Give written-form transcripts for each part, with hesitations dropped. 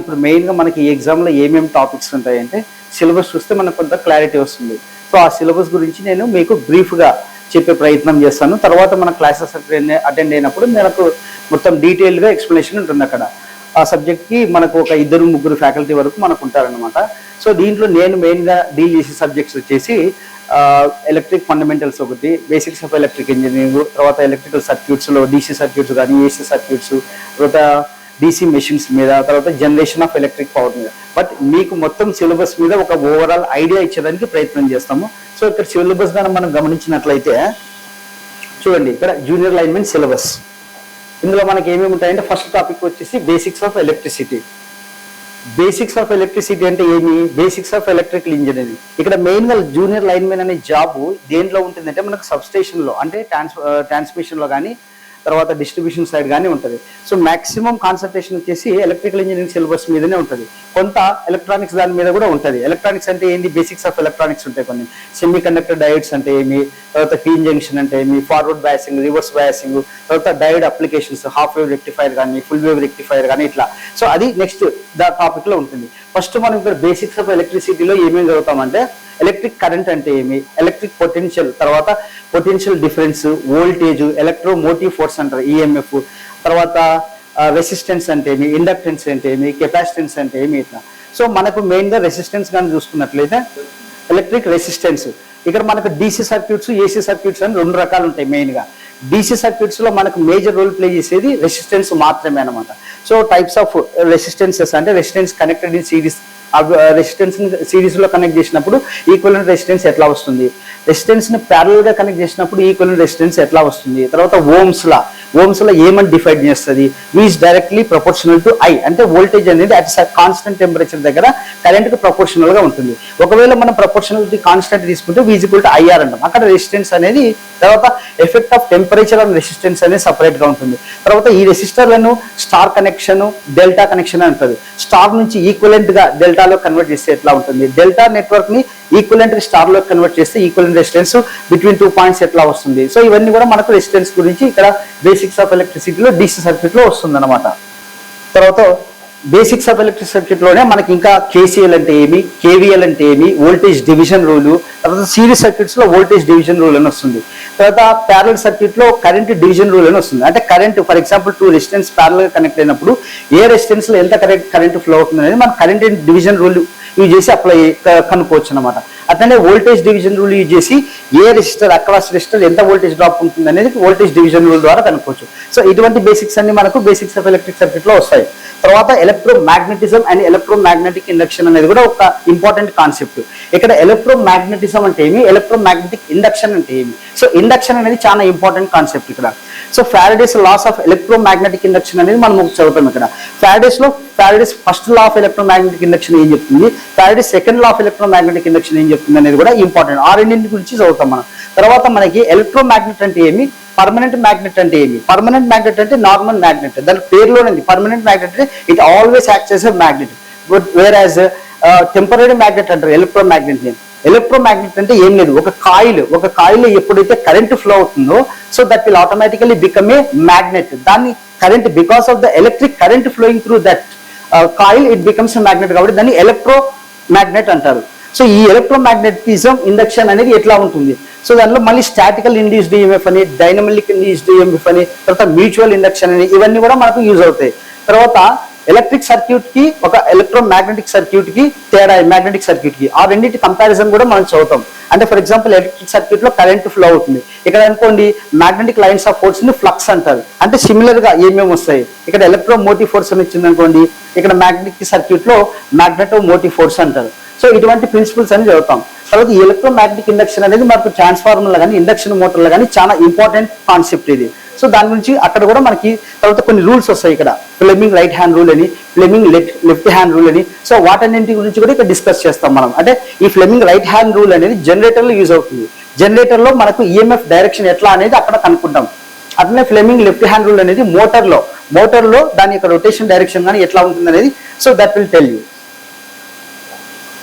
ఇప్పుడు మెయిన్గా మనకి ఈ ఎగ్జామ్లో ఏమేమి టాపిక్స్ ఉంటాయంటే సిలబస్ చూస్తే మనకు కొంత క్లారిటీ వస్తుంది. సో ఆ సిలబస్ గురించి నేను మీకు బ్రీఫ్గా చెప్పే ప్రయత్నం చేస్తాను. తర్వాత మన క్లాసెస్ అటెండ్ అయినప్పుడు మనకు మొత్తం డీటెయిల్గా ఎక్స్ప్లెనేషన్ ఉంటుంది అక్కడ. ఆ సబ్జెక్ట్కి మనకు ఒక 2-3 ఫ్యాకల్టీ వరకు మనకు ఉంటారనమాట. సో దీంట్లో నేను మెయిన్గా డీల్ చేసే సబ్జెక్ట్స్ వచ్చేసి ఎలక్ట్రిక్ ఫండమెంటల్స్ ఒకటి, బేసిక్స్ ఆఫ్ ఎలక్ట్రిక్ ఇంజనీరింగ్, తర్వాత ఎలక్ట్రికల్ సర్క్యూట్స్లో డీసీ సర్క్యూట్స్ కానీ ఏసీ సర్క్యూట్స్, తర్వాత డీసీ మెషిన్స్ మీద, తర్వాత జనరేషన్ ఆఫ్ ఎలక్ట్రిక్ పవర్ మీద. బట్ మీకు మొత్తం సిలబస్ మీద ఒక ఓవరాల్ ఐడియా ఇచ్చేదానికి ప్రయత్నం చేస్తాము. సో ఇక్కడ సిలబస్ కానీ మనం గమనించినట్లయితే చూడండి, ఇక్కడ జూనియర్ లైన్మెన్ సిలబస్. ఇందులో మనకి ఏమేమి ఉంటాయంటే ఫస్ట్ టాపిక్ వచ్చేసి basics of electricity. Basics of electricity అంటే ఏమి? Basics of electrical engineering. ఇక్కడ మెయిన్గా జూనియర్ లైన్మెన్ అనే జాబ్ దేంట్లో ఉంటుందంటే మనకు సబ్స్టేషన్లో, అంటే ట్రాన్స్మిషన్లో కానీ తర్వాత డిస్ట్రిబ్యూషన్ సైడ్ కానీ ఉంటుంది. సో మాక్సిమం కాన్సన్ట్రేషన్ వచ్చేసి ఎలక్ట్రికల్ ఇంజనీరింగ్ సిలబస్ మీదనే ఉంటుంది. కొంత ఎలక్ట్రానిక్స్ దాని మీద కూడా ఉంటుంది. ఎలక్ట్రానిక్స్ అంటే ఏంటి? బేసిక్స్ ఆఫ్ ఎలక్ట్రానిక్స్ ఉంటాయి కొన్ని. సెమీ కండక్టర్ డయోడ్స్ అంటే ఏమి, తర్వాత పీన్ జంక్షన్ అంటే ఏమి, ఫార్వర్డ్ బయాసింగ్, రివర్స్ బయాసింగ్, తర్వాత diode applications, half wave rectifier కానీ, ఫుల్ వేవ్ రెక్టిఫైర్ కానీ, ఇట్లా. సో అది నెక్స్ట్ టాపిక్ లో ఉంటుంది. ఫస్ట్ మనం ఇక్కడ బేసిక్స్ ఆఫ్ ఎలక్ట్రిసిటీలో ఏమేమి చదువుతామంటే ఎలక్ట్రిక్ కరెంట్ అంటే ఏమి, ఎలక్ట్రిక్ పొటెన్షియల్, తర్వాత potential difference, voltage, electromotive force అంటారు ఈఎంఎఫ్, తర్వాత రెసిస్టెన్స్ అంటే ఏమి, ఇండక్టెన్స్ అంటే ఏమి, కెపాసిటెన్స్ అంటే ఏమి, ఇట్లా. సో మనకు మెయిన్గా రెసిస్టెన్స్ కానీ చూసుకున్నట్లయితే ఎలక్ట్రిక్ రెసిస్టెన్స్. ఇక్కడ మనకు డీసీ సర్క్యూట్స్, ఏసీ సర్క్యూట్స్ అని 2 రకాలు ఉంటాయి. మెయిన్గా డీసీ సర్క్యూట్స్లో మనకు మేజర్ రోల్ ప్లే చేసేది రెసిస్టెన్స్ మాత్రమే అనమాట. సో టైప్స్ ఆఫ్ రెసిస్టెన్సెస్ అంటే resistance connected in series, resistance series లో కనెక్ట్ చేసినప్పుడు ఈక్వలెంట్ రెసిస్టెన్స్ ఎట్లా వస్తుంది, రెసిస్టెన్స్ ని ప్యారలల్ గా కనెక్ట్ చేసినప్పుడు ఈక్వలెంట్ రెసిస్టెన్స్ ఎట్లా వస్తుంది, తర్వాత ఓమ్స్ లా ఏమని డిఫైన్ చేస్తుంది, is directly proportional to I, అంటే వోల్టేజ్ అనేది అట్ కాన్స్టెంట్ టెంపరేచర్ దగ్గర కరెంట్ కు ప్రపోర్షనల్ గా ఉంటుంది. ఒకవేళ మనం ప్రపోర్షనాలిటీ కాన్స్టెంట్ తీసుకుంటే V ఈక్వల్ టు IR అంటాం. అక్కడ రెసిస్టెన్స్ అనేది, తర్వాత effect of temperature and resistance అనేది సపరేట్ గా ఉంటుంది. తర్వాత ఈ రెసిస్టర్లను స్టార్ కనెక్షన్, డెల్టా కనెక్షన్ అంటుంది. స్టార్ నుంచి ఈక్వలెంట్ గా డెల్టాలో కన్వర్ట్ చేస్తే ఎట్లా ఉంటుంది, డెల్టా నెట్వర్క్ ని ఈక్వలెంట్ స్టార్ లో కన్వర్ట్ చేస్తే ఈక్వలెంట్ రెసిస్టెన్స్ బిట్వీన్ 2 పాయింట్స్ ఎట్లా వస్తుంది. సో ఇవన్నీ కూడా మనకు రెసిస్టెన్స్ గురించి ఇక్కడ బేసిక్స్ ఆఫ్ ఎలక్ట్రిసిటీలో డీసీ సర్క్యూట్ లో వస్తుంది అనమాట. తర్వాత బేసిక్స్ ఆఫ్ ఎలక్ట్రిక్ సర్క్యూట్ లోనే మనకి ఇంకా KCL అంటే ఏమి, KVL అంటే ఏమి, వోల్టేజ్ డివిజన్ రూల్, తర్వాత సిరీస్ సర్క్యూట్స్ లో వోల్టేజ్ డివిజన్ రూల్ అని వస్తుంది. తర్వాత ప్యారలల్ సర్క్యూట్ లో కరెంట్ డివిజన్ రూల్ అని వస్తుంది. అంటే current for example 2 resistance parallel గా కనెక్ట్ అయినప్పుడు ఏ రెసిస్టెన్స్ లో ఎంత కరెంట్ ఫ్లో అవుతుంది అనేది మనం కరెంట్ డివిజన్ రూల్ యూజ్ చేసి అప్లై కనుక్కోవచ్చు అనమాట. అట్లనే వోల్టేజ్ డివిజన్ రూల్ యూజ్ చేసి ఏ రెసిస్టర్ అక్రాస్ రెసిస్టర్ ఎంత వోల్టేజ్ డ్రాప్ ఉంటుంది అనేది వోల్టేజ్ డివిజన్ రూల్ ద్వారా కనుక్కోవచ్చు. సో ఇటువంటి బేసిక్స్ అన్ని మనకు బేసిక్స్ ఆఫ్ ఎలక్ట్రిక్ సర్క్యూట్ లో వస్తాయి. తర్వాత ఎలక్ట్రోమాగ్నెటిజం అండ్ ఎలక్ట్రోమాగ్నెటిక్ ఇండక్షన్ అనేది కూడా ఒక ఇంపార్టెంట్ కాన్సెప్ట్. ఇక్కడ ఎలక్ట్రోమాగ్నెటిజం అంటే ఏమి, ఎలక్ట్రోమాగ్నెటిక్ ఇండక్షన్ అంటే ఏమి. సో ఇండక్షన్ అనేది చాలా ఇంపార్టెంట్ కాన్సెప్ట్ ఇక్కడ. So Faraday's loss of electromagnetic induction అనేది మనం చదువుతాం ఇక్కడ. Faraday's first law of electromagnetic induction ఏం చెప్తుంది, Faraday's second law of electromagnetic induction ఏం చెప్తుంది అనేది కూడా ఇంపార్టెంట్. ఆ రెండింటి గురించి చదువుతాం మనం. తర్వాత మనకి ఎలక్ట్రోమాగ్నెట్ అంటే ఏమి, పర్మనెంట్ మ్యాగ్నెట్ అంటే ఏమి. పర్మనెంట్ మ్యాగ్నెట్ అంటే నార్మల్ మ్యాగ్నెట్, దాని పేరులోనే పర్మనెంట్ మ్యాగ్నెట్ అంటే it always acts as a magnet. But whereas temporary magnet అంటారు ఎలక్ట్రోమాగ్నెట్ ని. ఎలక్ట్రోమాగ్నెట్ అంటే ఏం లేదు, ఒక కాయిల్ ఎప్పుడైతే కరెంట్ ఫ్లో అవుతుందో so that will automatically become a magnet. దాన్ని current because of the electric current flowing through that coil it becomes magnet, కాబట్టి దాన్ని ఎలక్ట్రోమాగ్నెట్ అంటారు. సో ఈ ఎలక్ట్రోమాగ్నెటిజం ఇండక్షన్ అనేది ఎట్లా ఉంటుంది, సో దానిలో మళ్ళీ స్టాటికల్ ఇండ్యూస్డ్ ఈఎంఎఫ్ అని, డైనమిక్ ఇండ్యూస్డ్ ఈఎంఎఫ్ అని, తర్వాత మ్యూచువల్ ఇండక్షన్ అని, ఇవన్నీ కూడా మనకు యూజ్ అవుతాయి. తర్వాత ఎలక్ట్రిక్ సర్క్యూట్ కి ఒక ఎలక్ట్రోమాగ్నెటిక్ సర్క్యూట్ కి తేడా, మ్యాగ్నెటిక్ సర్క్యూట్ కి ఆ రెండింటి కంపారిజన్ కూడా మనం చదువుతాం. అంటే ఫర్ ఎగ్జాంపుల్ ఎలక్ట్రిక్ సర్క్యూట్ లో కరెంట్ ఫ్లో అవుతుంది, ఇక్కడ అనుకోండి మ్యాగ్నెటిక్ లైన్స్ ఆఫ్ ఫోర్స్ ని ఫ్లక్స్ అంటారు. అంటే సిమిలర్ గా ఏమేమి వస్తాయి, ఇక్కడ ఎలక్ట్రో మోటివ్ ఫోర్స్ అని వచ్చింది అనుకోండి, ఇక్కడ మ్యాగ్నెటిక్ సర్క్యూట్ లో మ్యాగ్నెటో మోటివ్ ఫోర్స్ అంటారు. సో ఇటువంటి ప్రిన్సిపల్స్ అని చదువుతాం. తర్వాత ఈ ఎలక్ట్రోమాగ్నెటిక్ ఇండక్షన్ అనేది మనకు ట్రాన్స్ఫార్మర్లో కానీ ఇండక్షన్ మోటార్లో కానీ చాలా ఇంపార్టెంట్ కాన్సెప్ట్ ఇది. సో దాని గురించి అక్కడ కూడా మనకి తర్వాత కొన్ని రూల్స్ వస్తాయి. ఇక్కడ ఫ్లెమింగ్ రైట్ హ్యాండ్ రూల్ అని, ఫ్లెమింగ్ లెఫ్ట్ హ్యాండ్ రూల్ అని. సో వాటన్నింటి గురించి కూడా ఇక్కడ డిస్కస్ చేస్తాం మనం. అంటే ఈ ఫ్లెమింగ్ రైట్ హ్యాండ్ రూల్ అనేది జనరేటర్లో యూజ్ అవుతుంది. జనరేటర్లో మనకు ఈఎంఎఫ్ డైరెక్షన్ ఎట్లా అనేది అక్కడ కనుక్కుంటాం. అట్లనే ఫ్లెమింగ్ లెఫ్ట్ హ్యాండ్ రూల్ అనేది మోటార్లో దాని యొక్క రొటేషన్ డైరెక్షన్ కానీ ఎట్లా ఉంటుంది అనేది, so that will tell you.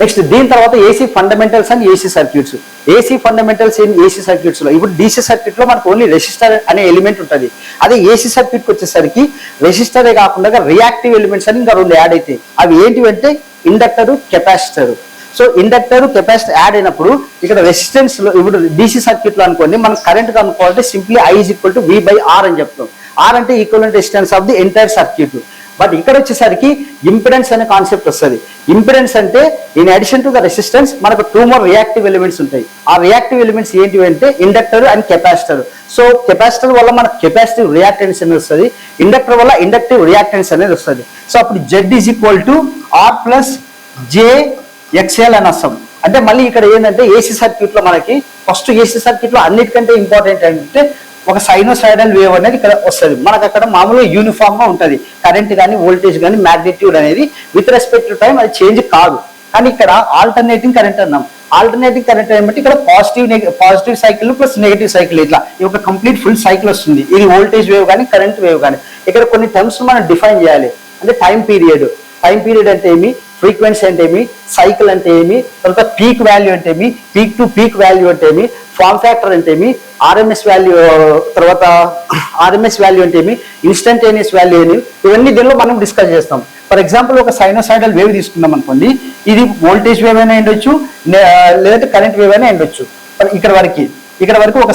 Next దీని తర్వాత AC fundamentals and AC circuits. AC fundamentals in AC circuits లో ఇప్పుడు డీసీ సర్క్యూట్ లో మనకు ఓన్లీ రెసిస్టర్ అనే ఎలిమెంట్ ఉంటుంది. అదే ఏసీ సర్క్యూట్ కి వచ్చేసరికి రెసిస్టరే కాకుండా రియాక్టివ్ ఎలిమెంట్స్ అని ఇంకా 2 యాడ్ అవుతాయి. అవి ఏంటివంటే inductor, capacitor. So inductor, capacitor add అయినప్పుడు ఇక్కడ రెసిస్టెన్స్ లో ఇప్పుడు డీసీ సర్క్యూట్ లో అనుకోండి మనం కరెంట్ కనుక్కోవాలంటే సింప్లీ I = V/R అని చెప్తాం. ఆర్ అంటే equivalent resistance of the entire circuit. But ఇక్కడ వచ్చేసరికి ఇంపిడెన్స్ అనే కాన్సెప్ట్ వస్తుంది. ఇంపిడెన్స్ అంటే in addition to the resistance మనకు 2 more రియాక్టివ్ ఎలిమెంట్స్ ఉంటాయి. ఆ రియాక్టివ్ ఎలిమెంట్స్ ఏంటివి అంటే inductor and capacitor. So capacitor వల్ల మనకు కెపాసిటివ్ రియాక్టెన్స్ అనేది వస్తుంది, ఇండక్టర్ వల్ల ఇండక్టివ్ రియాక్టెన్స్ అనేది వస్తుంది. సో అప్పుడు Z = R + jXL అని వస్తాం. అంటే మళ్ళీ ఇక్కడ ఏంటంటే ఏసీ సర్క్యూట్ లో మనకి ఫస్ట్ ఏసీ సర్క్యూట్ లో అన్నిటికంటే ఇంపార్టెంట్ అంటే ఒక సైనోసైడల్ వేవ్ అనేది ఇక్కడ వస్తుంది. మనకు అక్కడ మామూలుగా యూనిఫామ్ గా ఉంటుంది కరెంట్ కానీ వోల్టేజ్ కానీ మ్యాగ్నిట్యూడ్ అనేది విత్ రెస్పెక్ట్ టు టైం అది చేంజ్ కాదు. కానీ ఇక్కడ ఆల్టర్నేటింగ్ కరెంట్ అన్నాం. ఆల్టర్నేటింగ్ కరెంట్ ఏమంటే ఇక్కడ positive cycle plus negative cycle ఇట్లా ఈ ఒక కంప్లీట్ ఫుల్ సైకిల్ వస్తుంది. ఇది వోల్టేజ్ వేవ్ కానీ కరెంట్ వేవ్ కానీ. ఇక్కడ కొన్ని టర్మ్స్ మనం డిఫైన్ చేయాలి. అంటే టైం పీరియడ్ అంటే ఏమి, ఫ్రీక్వెన్సీ అంటే ఏమి, సైకిల్ అంటే ఏమి, తర్వాత పీక్ వాల్యూ అంటే ఏమి, పీక్ టు పీక్ వాల్యూ అంటే ఏమి, ఫార్మ్ ఫ్యాక్టర్ అంటే ఏమి, ఆర్ఎంఎస్ వాల్యూ అంటే ఏమి, ఇన్స్టంటేనియస్ వాల్యూ ఏమి, ఇవన్నీ దీనిలో మనం డిస్కస్ చేస్తాం. ఫర్ ఎగ్జాంపుల్ ఒక సైనోసైడల్ వేవ్ తీసుకున్నాం అనుకోండి, ఇది వోల్టేజ్ వేవ్ అయినా ఉండొచ్చు లేదంటే కరెంట్ వేవ్ అయినా ఉండొచ్చు. ఇక్కడ వరకు ఒక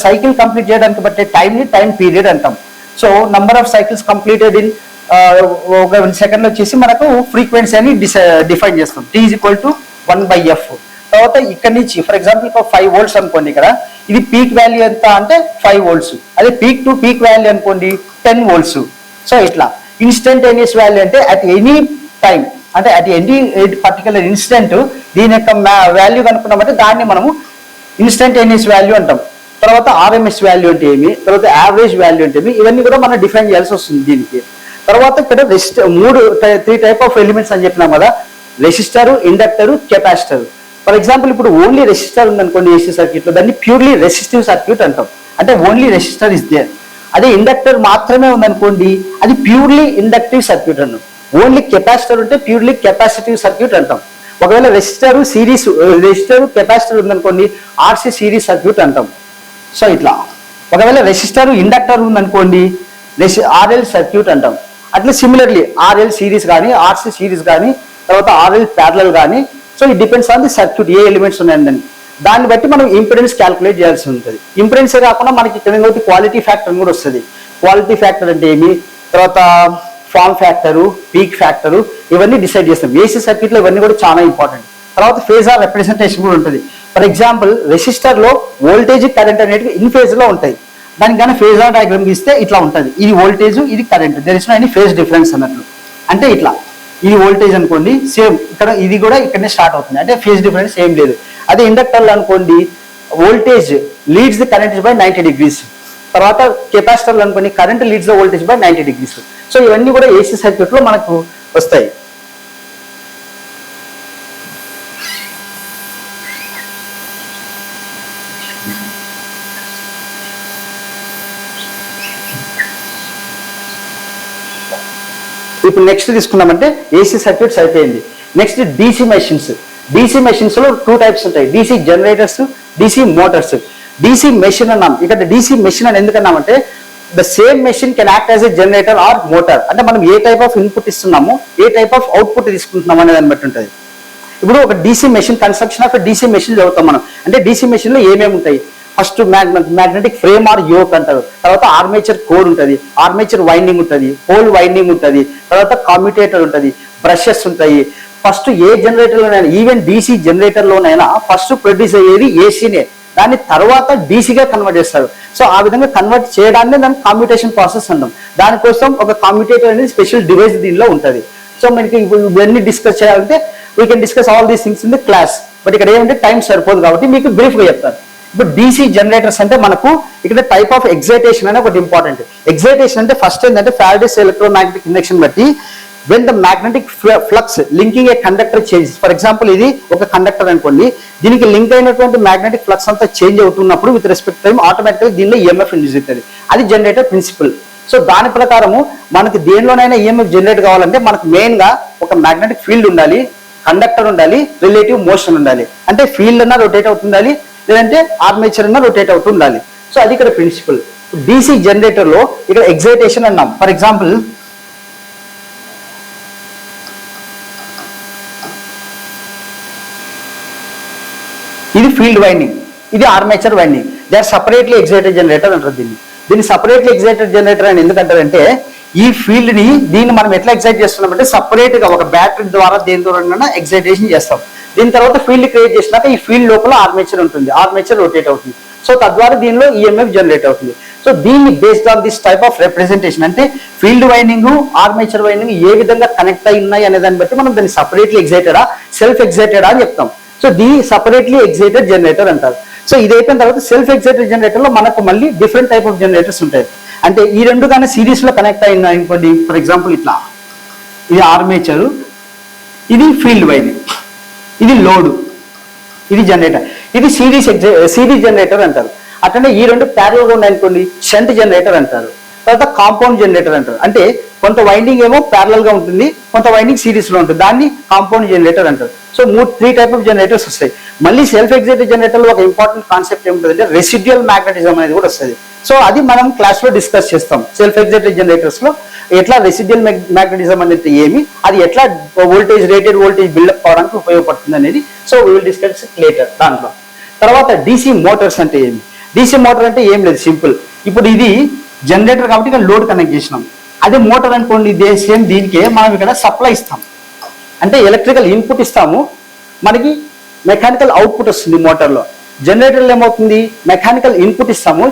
సైకిల్ కంప్లీట్ చేయడానికి బట్టే టైం పీరియడ్ అంటాం. So number of cycles completed in ఒక సెకండ్ వచ్చేసి మనకు ఫ్రీక్వెన్సీ అని డిఫైన్ చేస్తాం. T = 1/f. తర్వాత ఇక్కడ నుంచి ఫర్ ఎగ్జాంపుల్ 5 volts అనుకోండి, ఇక్కడ ఇది పీక్ వాల్యూ ఎంత అంటే 5 volts. అదే పీక్ టు పీక్ వాల్యూ అనుకోండి 10 volts. సో ఇట్లా ఇన్స్టంటేనియస్ వాల్యూ అంటే అట్ ఎనీ టైం, అంటే అట్ ఎనీ పర్టికులర్ ఇన్స్టెంట్ దీని యొక్క వాల్యూ కనుక్కున్నామంటే దాన్ని మనము ఇన్స్టంటేనియస్ వాల్యూ అంటాం. తర్వాత ఆర్ఎంఎస్ వాల్యూ అంటే ఏమి, తర్వాత యావరేజ్ వాల్యూ అంటే ఏమి, ఇవన్నీ కూడా మనం డిఫైన్ చేయాల్సి వస్తుంది దీనికి. తర్వాత ఇక్కడ 3 టైప్ ఆఫ్ ఎలిమెంట్స్ అని చెప్పినాం కదా, resistor, inductor, capacitor. For example ఇప్పుడు ఓన్లీ రెసిస్టర్ ఉందనుకోండి ఏసీ సర్క్యూట్ లో, దాన్ని ప్యూర్లీ రెసిస్టివ్ సర్క్యూట్ అంటాం. అంటే ఓన్లీ రెసిస్టర్ ఇస్ దేర్. అదే ఇండక్టర్ మాత్రమే ఉందనుకోండి అది ప్యూర్లీ ఇండక్టివ్ సర్క్యూట్ అన్నాం. ఓన్లీ కెపాసిటర్ ఉంటే ప్యూర్లీ కెపాసిటివ్ సర్క్యూట్ అంటాం. ఒకవేళ రెసిస్టర్ కెపాసిటర్ ఉందనుకోండి ఆర్సీ సిరీస్ సర్క్యూట్ అంటాం. సో ఇట్లా ఒకవేళ రెసిస్టర్ ఇండక్టర్ ఉందనుకోండి ఆర్ఎల్ సర్క్యూట్ అంటాం. అట్లా సిమిలర్లీ ఆర్ఎల్ సిరీస్ కానీ ఆర్సీ సిరీస్ కానీ తర్వాత ఆర్ఎల్ ప్యారలల్ కానీ. So it depends on the circuit A elements ఉన్నాయండి, దాన్ని బట్టి మనం ఇంపిడెన్స్ క్యాల్కులేట్ చేయాల్సి ఉంటుంది. ఇంపిడెన్సే కాకుండా మనకి ఇక్కడ క్వాలిటీ ఫ్యాక్టర్ కూడా వస్తుంది. క్వాలిటీ ఫ్యాక్టర్ అంటే ఏమి, తర్వాత ఫార్మ్ ఫ్యాక్టరు, పీక్ ఫ్యాక్టరు, ఇవన్నీ డిసైడ్ చేస్తాం. ఏసీ సర్క్యూట్లో ఇవన్నీ కూడా చాలా ఇంపార్టెంట్. తర్వాత ఫేజార్ రిప్రజెంటేషన్ కూడా ఉంటుంది. ఫర్ ఎగ్జాంపుల్ రెసిస్టర్ లో వోల్టేజ్ కరెంట్ అనేవి ఇన్ ఫేజ్ లో ఉంటాయి. దానికి కానీ ఫేజార్ డయాగ్రామ్ గీస్తే ఇట్లా ఉంటుంది. ఇది వోల్టేజ్, ఇది current, there is no any phase difference అన్నట్లు. అంటే ఇట్లా ఇది వోల్టేజ్ అనుకోండి సేమ్ ఇక్కడ ఇది కూడా ఇక్కడనే స్టార్ట్ అవుతుంది, అంటే ఫేజ్ డిఫరెన్స్ ఏం లేదు. అదే ఇండక్టర్లో అనుకోండి voltage leads the current by 90 degrees. తర్వాత కెపాసిటర్లు అనుకోండి current leads the voltage by 90 degrees. So ఇవన్నీ కూడా ఏసీ సర్క్యూట్ లో మనకు వస్తాయి. ఇప్పుడు నెక్స్ట్ తీసుకున్నామంటే ఏసీ సర్క్యూట్స్ అయిపోయింది. Next DC machines. DC machines లో 2 types ఉంటాయి, DC generators, DC motors. DC machine అన్నాం. ఇక్కడ డీసీ మెషిన్ అని ఎందుకన్నామంటే the same machine can act as a generator or motor. అంటే మనం ఏ టైప్ ఆఫ్ ఇన్పుట్ ఇస్తున్నాము, ఏ టైప్ ఆఫ్ అవుట్పుట్ తీసుకుంటున్నాము అనే దాన్ని బట్టి ఉంటుంది. ఇప్పుడు ఒక DC machine construction of DC machine చదువుతాం మనం. అంటే డీసీ మెషిన్ లో ఏమేమి ఉంటాయి, first magnetic frame or yoke అంటారు. తర్వాత ఆర్మేచర్ కోర్ ఉంటుంది, ఆర్మేచర్ వైండింగ్ ఉంటుంది, పోల్ వైండింగ్ ఉంటుంది, తర్వాత కామ్యుటేటర్ ఉంటుంది, బ్రషెస్ ఉంటాయి. ఫస్ట్ ఏ జనరేటర్లోనైనా ఈవెన్ డీసీ జనరేటర్లోనైనా ఫస్ట్ ప్రొడ్యూస్ అయ్యేది ఏసీనే, దాన్ని తర్వాత డీసీగా కన్వర్ట్ చేస్తారు. సో ఆ విధంగా కన్వర్ట్ చేయడాన్ని దాన్ని కామ్యుటేషన్ ప్రాసెస్ అంటాం. దానికోసం ఒక కామ్యుటేటర్ అనేది స్పెషల్ డివైస్ దీనిలో ఉంటుంది. సో మనకి ఇవన్నీ డిస్కస్ చేయాలంటే we can discuss all these things in the class. But ఇక్కడ ఏమంటే టైం సరిపోదు కాబట్టి మీకు బ్రీఫ్గా చెప్తాను. ఇప్పుడు డీసీ జనరేటర్స్ అంటే మనకు ఇక్కడ టైప్ ఆఫ్ ఎక్సైటేషన్ అనేది ఒకటి ఇంపార్టెంట్. ఎక్సైటేషన్ అంటే ఫస్ట్ ఏంటంటే ఫారడేస్ ఎలక్ట్రోమాగ్నెటిక్ ఇండక్షన్ బట్టి when the magnetic flux linking a conductor changes. For example ఇది ఒక కండక్టర్ అనుకోండి, దీనికి లింక్ అయినటువంటి మ్యాగ్నెటిక్ ఫ్లక్స్ అంతా చేంజ్ అవుతున్నప్పుడు విత్ రెస్పెక్ట్ టైం ఆటోమేటిక్గా దీనిలో ఈఎంఎఫ్ ఇండ్యూస్ అవుతుంది. అది జనరేటర్ ప్రిన్సిపల్. సో దాని ప్రకారము మనకి దేనిలోనైనా ఈఎంఎఫ్ జనరేట్ కావాలంటే మనకు మెయిన్ గా ఒక మ్యాగ్నెటిక్ ఫీల్డ్ ఉండాలి, కండక్టర్ ఉండాలి, రిలేటివ్ మోషన్ ఉండాలి. అంటే ఫీల్డ్ అన్నా రొటేట్ అవుతుండాలి, లేదంటే ఆర్మేచర్ అన్నా రొటేట్ అవుతూ ఉండాలి. సో అది ఇక్కడ ప్రిన్సిపల్. DC జనరేటర్ లో ఇక్కడ ఎగ్జైటేషన్ అన్నాం. ఫర్ ఎగ్జాంపుల్ ఇది ఫీల్డ్ వైండింగ్, ఇది armature winding. They are separately excited generator అంటారు దీన్ని సపరేట్లీ ఎగ్జైటెడ్ జనరేటర్ అని ఎందుకంటారంటే ఈ ఫీల్డ్ ని దీన్ని మనం ఎట్లా ఎగ్జైట్ చేస్తున్నామంటే సపరేట్ గా ఒక బ్యాటరీ ద్వారా దేని ద్వారా ఎగ్జైటేషన్ చేస్తాం. దీని తర్వాత ఫీల్డ్ క్రియేట్ చేసినాక ఈ ఫీల్డ్ లోపల ఆర్మేచర్ ఉంటుంది, ఆర్మేచర్ రొటేట్ అవుతుంది. సో తద్వారా దీనిలో EMF జనరేట్ అవుతుంది. సో దీన్ని based on this type of representation అంటే ఫీల్డ్ వైండింగ్, ఆర్మేచర్ వైండింగ్ ఏ విధంగా కనెక్ట్ అయి ఉన్నాయి అనే దాన్ని బట్టి మనం దాన్ని సపరేట్లీ ఎగ్జైటెడా, సెల్ఫ్ ఎగ్జైటెడా అని చెప్తాం. సో దీన్ని సపరేట్లీ ఎగ్జైటెడ్ జనరేటర్ అంటారు. సో ఇది అయిపోయిన తర్వాత సెల్ఫ్ ఎగ్జైటెడ్ జనరేటర్ లో మనకు మళ్ళీ డిఫరెంట్ టైప్ ఆఫ్ జనరేటర్స్ ఉంటాయి. అంటే ఈ రెండు కానీ సిరీస్ లో కనెక్ట్ అయిన అనుకోండి. ఫర్ ఎగ్జాంపుల్ ఇట్లా ఇది ఆర్మేచరు, ఇది ఫీల్డ్ వైండింగ్, ఇది లోడ్, ఇది జనరేటర్, ఇది సిరీస్ జనరేటర్ అంటారు. అట్లనే ఈ రెండు ప్యారల్ గా ఉన్నాయనుకోండి షంట్ జనరేటర్ అంటారు. తర్వాత కాంపౌండ్ జనరేటర్ అంటారు. అంటే కొంత వైండింగ్ ఏమో ప్యారల్ గా ఉంటుంది, కొంత వైండింగ్ సిరీస్ లో ఉంటుంది, దాన్ని కాంపౌండ్ జనరేటర్ అంటారు. సో 3 టైప్ ఆఫ్ జనరేటర్స్ వస్తాయి. మళ్ళీ సెల్ఫ్ ఎగ్జైటెడ్ జనరేటర్ లో ఒక ఇంపార్టెంట్ కాన్సెప్ట్ ఏముంటుందంటే రెసిడ్యుయల్ మ్యాగ్నెటిజం అనేది కూడా వస్తుంది. సో అది మనం క్లాస్ లో డిస్కస్ చేస్తాం. సెల్ఫ్ ఎగ్జైటెడ్ జనరేటర్స్ లో ఎట్లా రెసిడ్యుయల్ మ్యాగ్నెటిజం అనేది ఏమి, అది ఎట్లా వోల్టేజ్ రేటెడ్ వోల్టేజ్ బిల్డప్ అవడానికి ఉపయోగపడుతుంది అనేది. So we will discuss later దాంట్లో. తర్వాత DC మోటార్స్ అంటే ఏమి? DC మోటార్ అంటే ఏం లేదు, సింపుల్. ఇప్పుడు ఇది జనరేటర్ కాబట్టి ఇక్కడ లోడ్ కనెక్ట్ చేసినాం. అదే మోటార్ అనుకోండి, సేమ్ దీనికే మనం ఇక్కడ సప్లై ఇస్తాం. అంటే ఎలక్ట్రికల్ ఇన్పుట్ ఇస్తాము, మనకి మెకానికల్ అవుట్పుట్ వస్తుంది మోటార్లో. జనరేటర్లో ఏమవుతుంది, మెకానికల్ ఇన్పుట్ ఇస్తాము,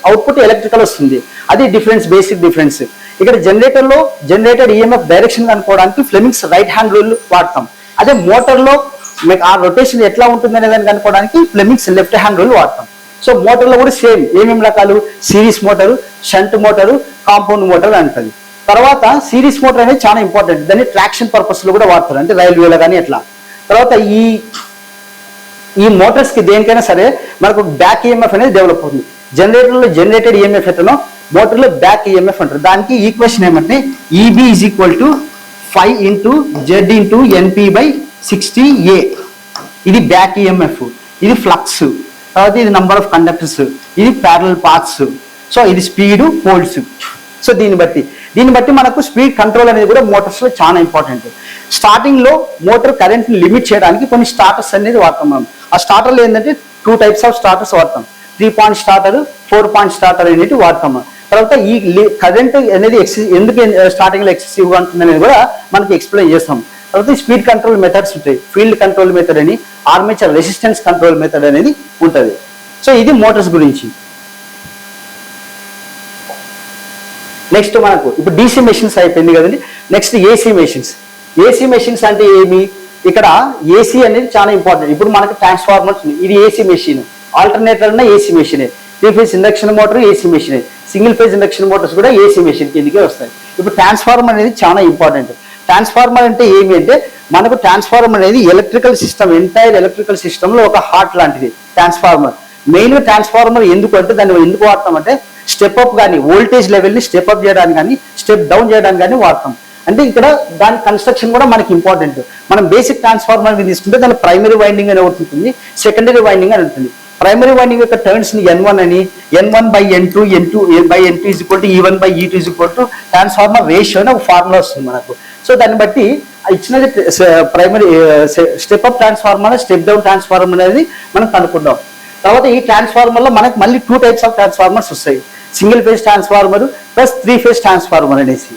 అవుట్పుట్ ఎలక్ట్రికల్ వస్తుంది. అది డిఫరెన్స్, బేసిక్ డిఫరెన్స్. ఇక్కడ జనరేటర్లో జనరేటెడ్ EMF డైరెక్షన్ కనుక్కోవడానికి ఫ్లెమింగ్స్ రైట్ హ్యాండ్ రూల్ వాడతాం. అదే మోటార్లో ఆ రొటేషన్ ఎట్లా ఉంటుంది అనే దాన్ని కనుక్కోవడానికి ఫ్లెమింగ్స్ లెఫ్ట్ హ్యాండ్ రూల్ వాడతాం. సో మోటార్లో కూడా సేమ్ ఏమేమి రకాలు, series motor, shunt motor, compound motor అంటుంది. తర్వాత సిరీస్ మోటార్ అనేది చాలా ఇంపార్టెంట్, దాన్ని ట్రాక్షన్ పర్పస్ లో కూడా వాడతారు, అంటే రైల్వేలో కానీ ఎట్లా. తర్వాత ఈ మోటార్స్ కి దేనికైనా సరే మనకు బ్యాక్ EMF అనేది డెవలప్ అవుతుంది. జనరేటర్లో జనరేటెడ్ EMF ఎట్లనో మోటార్లో బ్యాక్ EMF అంటారు. దానికి ఈక్వేషన్ ఏమంటే EB = 5 × Z × NP/60A. ఇది బ్యాక్ EMF, ఇది ఫ్లక్స్, తర్వాత ఇది నంబర్ ఆఫ్ కండక్టర్స్, ఇది ప్యారలల్ పాత్స్, సో ఇది స్పీడ్, పోల్స్. సో దీన్ని బట్టి మనకు స్పీడ్ కంట్రోల్ అనేది కూడా మోటార్స్ లో చాలా ఇంపార్టెంట్. స్టార్టింగ్ లో మోటార్ కరెంట్ ని లిమిట్ చేయడానికి కొన్ని స్టార్టర్స్ అనేది వాడతాం మనం. ఆ స్టార్టర్లు ఏంటంటే 2 టైప్స్ ఆఫ్ స్టార్టర్స్ వాడతాం. 3 పాయింట్ స్టార్టర్, 4 పాయింట్ స్టార్టర్ అనేది వాడతాం. తర్వాత ఈ కరెంట్ అనేది ఎందుకు స్టార్టింగ్ లో ఎక్సెసివ్ గా ఉంటుంది అనేది కూడా మనకి ఎక్స్ప్లెయిన్ చేస్తాం. తర్వాత స్పీడ్ కంట్రోల్ మెథడ్స్ ఉంటాయి, ఫీల్డ్ కంట్రోల్ మెథడ్ అని, ఆర్మేచర్ రెసిస్టెన్స్ కంట్రోల్ మెథడ్ అనేది ఉంటుంది. సో ఇది మోటార్స్ గురించి. నెక్స్ట్ మనకు ఇప్పుడు DC మెషిన్స్ అయిపోయింది కదండి. Next AC machines. AC machines అంటే ఏమి? ఇక్కడ AC అనేది చాలా ఇంపార్టెంట్. ఇప్పుడు మనకు ట్రాన్స్ఫార్మర్స్, ఇది AC మెషిన్, ఆల్టర్నేటర్ అన్న AC మెషినే, 3 ఫేజ్ ఇండక్షన్ మోటార్ AC మెషినే, సింగిల్ ఫేజ్ ఇండక్షన్ మోటార్స్ కూడా AC మెషిన్ కిందకే వస్తాయి. ఇప్పుడు ట్రాన్స్ఫార్మర్ అనేది చాలా ఇంపార్టెంట్. ట్రాన్స్ఫార్మర్ అంటే ఏమి అంటే మనకు ట్రాన్స్ఫార్మర్ అనేది electrical system, entire electrical system లో ఒక హార్ట్ లాంటిది ట్రాన్స్ఫార్మర్. మెయిన్ గా ట్రాన్స్ఫార్మర్ ఎందుకు అంటే దాన్ని ఎందుకు వాడతామంటే స్టెప్ అప్ కానీ వోల్టేజ్ లెవెల్ని స్టెప్ అప్ చేయడానికి కానీ స్టెప్ డౌన్ చేయడానికి కానీ వాడతాం. అంటే ఇక్కడ దాని కన్స్ట్రక్షన్ కూడా మనకి ఇంపార్టెంట్. మనం బేసిక్ ట్రాన్స్ఫార్మర్ తీసుకుంటే దాని ప్రైమరీ వైండింగ్ అని ఉంటుంది, సెకండరీ వైండింగ్ అని ఉంటుంది. ప్రైమరీ వైండింగ్ యొక్క టర్న్స్ ని N1 అని, N1/N2, N2/N2 = E1/E2 transformer ratio అని ఒక ఫార్ములా వస్తుంది మనకు. సో దాన్ని బట్టి ఇచ్చినది primary step up transformer, step down transformer అనేది మనం కనుక్కుంటాం. తర్వాత ఈ ట్రాన్స్ఫార్మర్ లో మనకు మళ్ళీ 2 టైప్స్ ఆఫ్ ట్రాన్స్ఫార్మర్స్ వస్తాయి, single phase transformer plus 3 phase transformer అనేసి.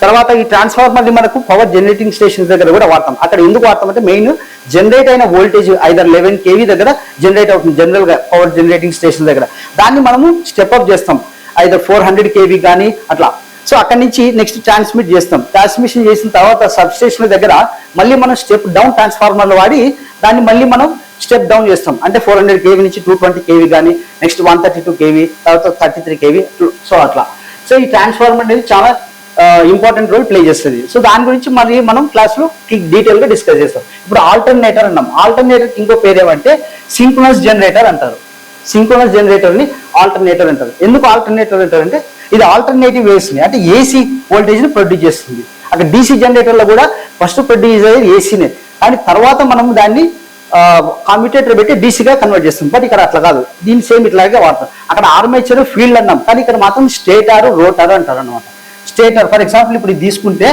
తర్వాత ఈ ట్రాన్స్ఫార్మర్ ని మనకు పవర్ జనరేటింగ్ స్టేషన్స్ దగ్గర కూడా వాడతాం. అక్కడ ఎందుకు వాడతాం అంటే మెయిన్ జనరేట్ అయిన వోల్టేజ్ ఐదర్ 11 kV దగ్గర జనరేట్ అవుతుంది జనరల్ గా పవర్ జనరేటింగ్ స్టేషన్ దగ్గర. దాన్ని మనము స్టెప్ అప్ చేస్తాం, ఐదర్ 400 kV కానీ అట్లా. సో అక్కడి నుంచి నెక్స్ట్ ట్రాన్స్మిట్ చేస్తాం. ట్రాన్స్మిషన్ చేసిన తర్వాత సబ్ స్టేషన్ దగ్గర మళ్ళీ మనం స్టెప్ డౌన్ ట్రాన్స్ఫార్మర్లు వాడి దాన్ని మళ్ళీ మనం స్టెప్ డౌన్ చేస్తాం. అంటే 400 kV నుంచి 220 kV కానీ, నెక్స్ట్ 132 kV, తర్వాత 33 kV. సో అట్లా. సో ఈ ట్రాన్స్ఫార్మర్ అనేది చాలా ఇంపార్టెంట్ రోల్ ప్లే చేస్తుంది. సో దాని గురించి మరి మనం క్లాస్లో డీటెయిల్ గా డిస్కస్ చేస్తాం. ఇప్పుడు ఆల్టర్నేటర్ అన్నాం. ఆల్టర్నేటర్ ఇంకో పేరు ఏమంటే సింక్రోనస్ జనరేటర్ అంటారు. సింక్రోనస్ జనరేటర్ ని ఆల్టర్నేటర్ అంటారు. ఎందుకు ఆల్టర్నేటర్ అంటారంటే ఇది ఆల్టర్నేటివ్ వేవ్స్ని అంటే ఏసీ వోల్టేజ్ని ప్రొడ్యూస్ చేస్తుంది. అక్కడ డీసీ జనరేటర్లో కూడా ఫస్ట్ ప్రొడ్యూస్ అయ్యేది ఏసీనే, కానీ తర్వాత మనం దాన్ని కామ్యుటేటర్ పెట్టి డీసీగా కన్వర్ట్ చేస్తాం. బట్ ఇక్కడ అట్లా కాదు, దీన్ని సేమ్ ఇట్లాగే వాడతాం. అక్కడ ఆర్మేచర్ ఫీల్డ్ అన్నాం, కానీ ఇక్కడ మాత్రం స్టేటార్ రోటార్ అంటారు అనమాట. స్టేటర్ ఫర్ ఎగ్జాంపుల్ ఇప్పుడు ఇది తీసుకుంటే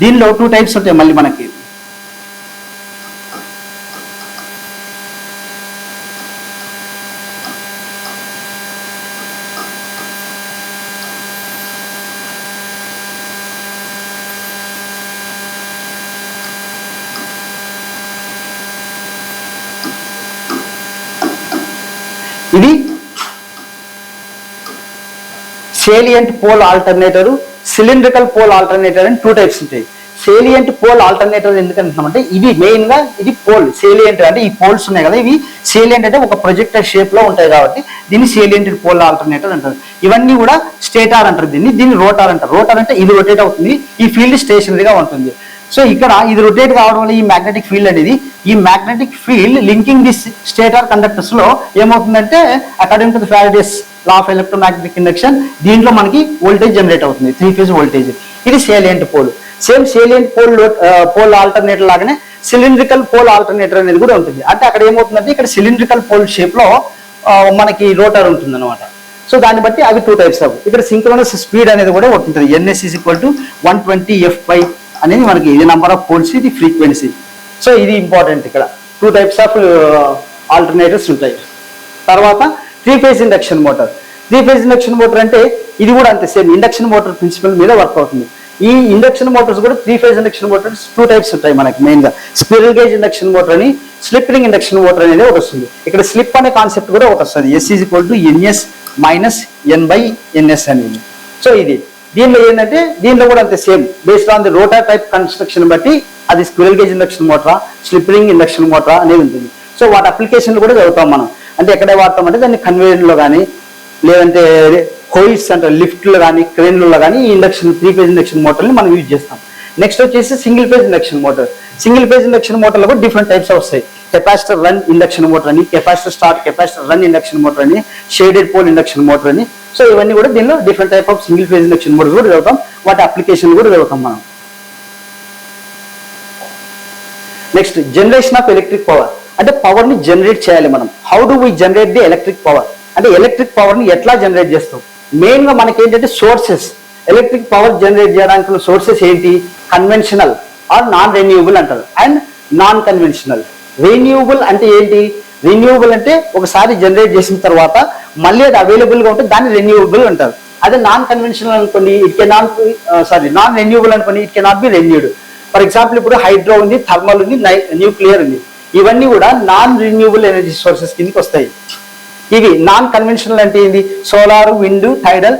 దీనిలో 2 టైప్స్ ఉంటాయి మళ్ళీ మనకి. ఇది salient pole alternator, cylindrical pole alternator అని 2 టైప్స్ ఉంటాయి. సేలియంట్ పోల్ ఆల్టర్నేటర్ ఎందుకంటున్నామంటే ఇది మెయిన్ గా ఇది పోల్ సేలియంట్ అంటే ఈ పోల్స్ ఉన్నాయి కదా, ఇవి సేలియంట్ అంటే ఒక ప్రొజెక్టర్ షేప్ లో ఉంటాయి కాబట్టి దీన్ని సేలియంట్ పోల్ ఆల్టర్నేటర్ అంటారు. ఇవన్నీ కూడా స్టేటార్ అంటారు, దీన్ని రోటార్ అంటారు. రోటార్ అంటే ఇది రొటేట్ అవుతుంది, ఈ ఫీల్డ్ స్టేషనరీగా ఉంటుంది. సో ఇక్కడ ఇది రొటేట్ కావడం వల్ల ఈ మ్యాగ్నెటిక్ ఫీల్డ్ అనేది, ఈ magnetic field linking this stator conductors లో ఏమవుతుందంటే according to the Faraday's law of electromagnetic induction దీంట్లో మనకి వోల్టేజ్ జనరేట్ అవుతుంది, 3 ఫేజ్ వోల్టేజ్. ఇది salient pole. Same salient pole alternator లాగానే సిలిండ్రికల్ పోల్ ఆల్టర్నేటర్ అనేది కూడా ఉంటుంది. అంటే అక్కడ ఏమవుతుందంటే ఇక్కడ సిలిండ్రికల్ పోల్ షేప్ లో మనకి రోటర్ ఉంటుంది అనమాట. సో దాన్ని బట్టి అవి 2 టైప్స్ అవి. ఇక్కడ సింక్రోనస్ స్పీడ్ అనేది కూడా ఉంటుంది. NS = 120 F/, అనేది మనకి ఇది నెంబర్ ఆఫ్ పోల్స్, ఇది ఫ్రీక్వెన్సీ. సో ఇది ఇంపార్టెంట్. ఇక్కడ 2 టైప్స్ ఆఫ్ ఆల్టర్నేటర్స్ ఉంటాయి. తర్వాత 3 phase induction motor. 3 phase induction motor అంటే ఇది కూడా అంతే, సేమ్ ఇండక్షన్ మోటార్ ప్రిన్సిపల్ మీద వర్క్ అవుతుంది. ఈ ఇండక్షన్ మోటార్స్ కూడా 3 ఫేజ్ ఇండక్షన్ మోటార్స్ 2 టైప్స్ ఉంటాయి మనకి మెయిన్ గా. స్పిరల్ గేజ్ ఇండక్షన్ మోటార్ అని, స్లిప్ రింగ్ ఇండక్షన్ మోటార్ అనేది ఒకటి వస్తుంది. ఇక్కడ స్లిప్ అనే కాన్సెప్ట్ కూడా ఒకటి వస్తుంది, S = NS - N/NS అనేది. సో ఇది దీనిలో ఏంటంటే దీనిలో కూడా అంతే same, based on the rotor type construction బట్టి అది squirrel gauge induction motor, slip ring induction motor అనేది ఉంటుంది. సో వాటి అప్లికేషన్లు కూడా చదువుతాం మనం. అంటే ఎక్కడే వాడతామంటే దాన్ని కన్వేయర్లో కానీ, లేదంటే హోయిల్స్ అంటే లిఫ్ట్లో కానీ, క్రేన్లలో కానీ ఈ ఇండక్షన్ 3 ఫేజ్ ఇండక్షన్ మోటార్ని మనం యూజ్ చేస్తాం. నెక్స్ట్ వచ్చేసి single phase induction motor. Single phase induction మోటార్లో కూడా డిఫరెంట్ టైప్స్ వస్తాయి. కెపాసిటర్ రన్ ఇండక్షన్ మోటార్ అని, capacitor start capacitor run induction motor అని, షేడెడ్ పోల్ ఇండక్షన్ మోటార్ అని. సో ఇవన్నీ కూడా దీనిలో different type of single phase induction motor కూడా చదువుతాం, వాటి అప్లికేషన్ కూడా చదువుతాం మనం. Next generation of electric power. అంటే పవర్ ని జనరేట్ చేయాలి మనం. How do we generate the electric power అంటే ఎలక్ట్రిక్ పవర్ ని ఎట్లా జనరేట్ చేస్తాం? మెయిన్ గా మనకి ఏంటంటే సోర్సెస్, ఎలక్ట్రిక్ పవర్ జనరేట్ చేయడానికి సోర్సెస్ ఏంటి? కన్వెన్షనల్ ఆర్ నాన్ రెన్యూవబుల్ అంటారు, అండ్ నాన్ కన్వెన్షనల్. రెన్యూవబుల్ అంటే ఏంటి? రెన్యూవబుల్ అంటే ఒకసారి జనరేట్ చేసిన తర్వాత మళ్ళీ అది అవైలబుల్ గా ఉంటే దాన్ని రెన్యూవబుల్ అంటారు. అదే నాన్ కన్వెన్షనల్ అనుకోండి, నాన్ రెన్యూవబుల్ అనుకోండి, it cannot be renewed. For example ఇప్పుడు హైడ్రో ఉంది, థర్మల్ ఉంది, న్యూక్లియర్ ఉంది. ఇవన్నీ కూడా నాన్ రెన్యూవబుల్ ఎనర్జీ సోర్సెస్ కిందకి వస్తాయి. ఇవి నాన్ కన్వెన్షనల్ అంటే ఏంటి? Solar, wind, tidal,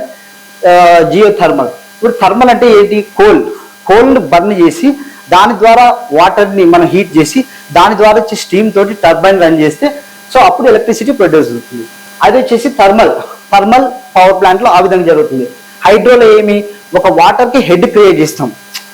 geothermal. ఇప్పుడు థర్మల్ అంటే ఏంటి? కోల్ని బర్న్ చేసి దాని ద్వారా వాటర్ని మనం హీట్ చేసి దాని ద్వారా వచ్చి స్టీమ్ తోటి టర్బైన్ రన్ చేస్తే సో అప్పుడు ఎలక్ట్రిసిటీ ప్రొడ్యూస్ అవుతుంది. అది వచ్చేసి థర్మల్ పవర్ ప్లాంట్ లో ఆ విధంగా జరుగుతుంది. హైడ్రోలో ఏమి? ఒక వాటర్ కి హెడ్ క్రియేట్ చేస్తాం.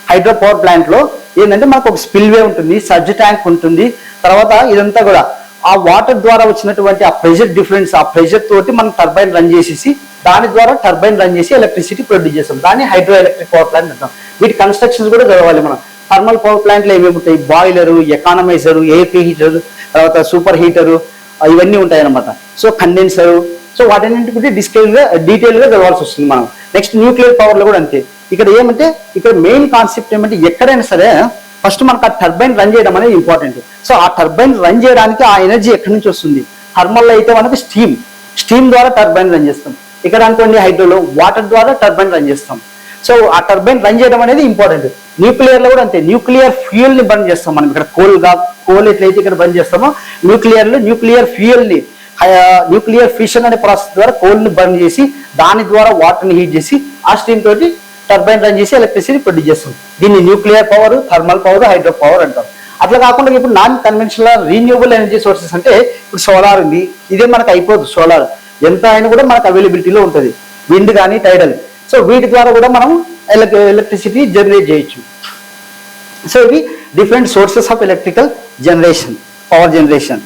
హైడ్రో పవర్ ప్లాంట్ లో ఏంటంటే మనకు ఒక స్పిల్వే ఉంటుంది, సర్జ్ ట్యాంక్ ఉంటుంది. తర్వాత ఇదంతా కూడా ఆ వాటర్ ద్వారా వచ్చినటువంటి ఆ ప్రెషర్ డిఫరెన్స్, ఆ ప్రెషర్ తోటి మనం టర్బైన్ రన్ చేసేసి దాని ద్వారా టర్బైన్ రన్ చేసి ఎలక్ట్రిసిటీ ప్రొడ్యూస్ చేస్తాం. దాన్ని హైడ్రో ఎలక్ట్రిక్ పవర్ ప్లాంట్ అంటాం. వీటి కన్స్ట్రక్షన్స్ కూడా చదవాలి మనం. థర్మల్ పవర్ ప్లాంట్ లో ఏమేమి ఉంటాయి? బాయిలరు, ఎకానమైజరు, ఎయిర్ హీటరు, తర్వాత సూపర్ హీటరు, ఇవన్నీ ఉంటాయి అన్నమాట. సో కండెన్సరు, సో వాటన్నింటి గురించి డీటెయిల్ గా చదవాల్సి వస్తుంది మనం. నెక్స్ట్ న్యూక్లియర్ పవర్ లో కూడా అంతే. ఇక్కడ ఏమంటే ఇక్కడ మెయిన్ కాన్సెప్ట్ ఏమంటే ఎక్కడైనా సరే ఫస్ట్ మనకు ఆ టర్బైన్ రన్ చేయడం అనేది ఇంపార్టెంట్. సో ఆ టర్బైన్ రన్ చేయడానికి ఆ ఎనర్జీ ఎక్కడి నుంచి వస్తుంది? థర్మల్లో అయితే మనకు స్టీమ్ ద్వారా టర్బైన్ రన్ చేస్తాం. ఇక్కడ అనుకోండి హైడ్రోలో వాటర్ ద్వారా టర్బైన్ రన్ చేస్తాం. సో ఆ టర్బైన్ రన్ చేయడం అనేది ఇంపార్టెంట్. న్యూక్లియర్ లో కూడా అంతే, న్యూక్లియర్ ఫ్యూయల్ ని బర్న్ చేస్తాం మనం. ఇక్కడ కోల్ ఎట్లయితే ఇక్కడ బర్న్ చేస్తామో న్యూక్లియర్ ఫ్యూయల్ ని, న్యూక్లియర్ ఫిషన్ అనే ప్రాసెస్ ద్వారా కోల్ ని బర్న్ చేసి దాని ద్వారా వాటర్ ని హీట్ చేసి ఆ స్టీమ్ తోటి టర్బైన్ రన్ చేసి ఎలక్ట్రిసిటీ ప్రొడ్యూస్ చేస్తాం. దీన్ని nuclear power, thermal power, hydro power అంటాం. అట్లా కాకుండా ఇప్పుడు non conventional renewable energy sources అంటే ఇప్పుడు సోలార్ ఉంది, ఇదే మనకు అయిపోదు. సోలార్ ఎంత అయినా కూడా మనకు అవైలబిలిటీలో ఉంటుంది. విండ్ కానీ, టైడల్. సో వీటి ద్వారా కూడా మనం ఎలక్ట్రిసిటీ జనరేట్ చేయొచ్చు. సో ఇవి different sources of electrical generation, power generation.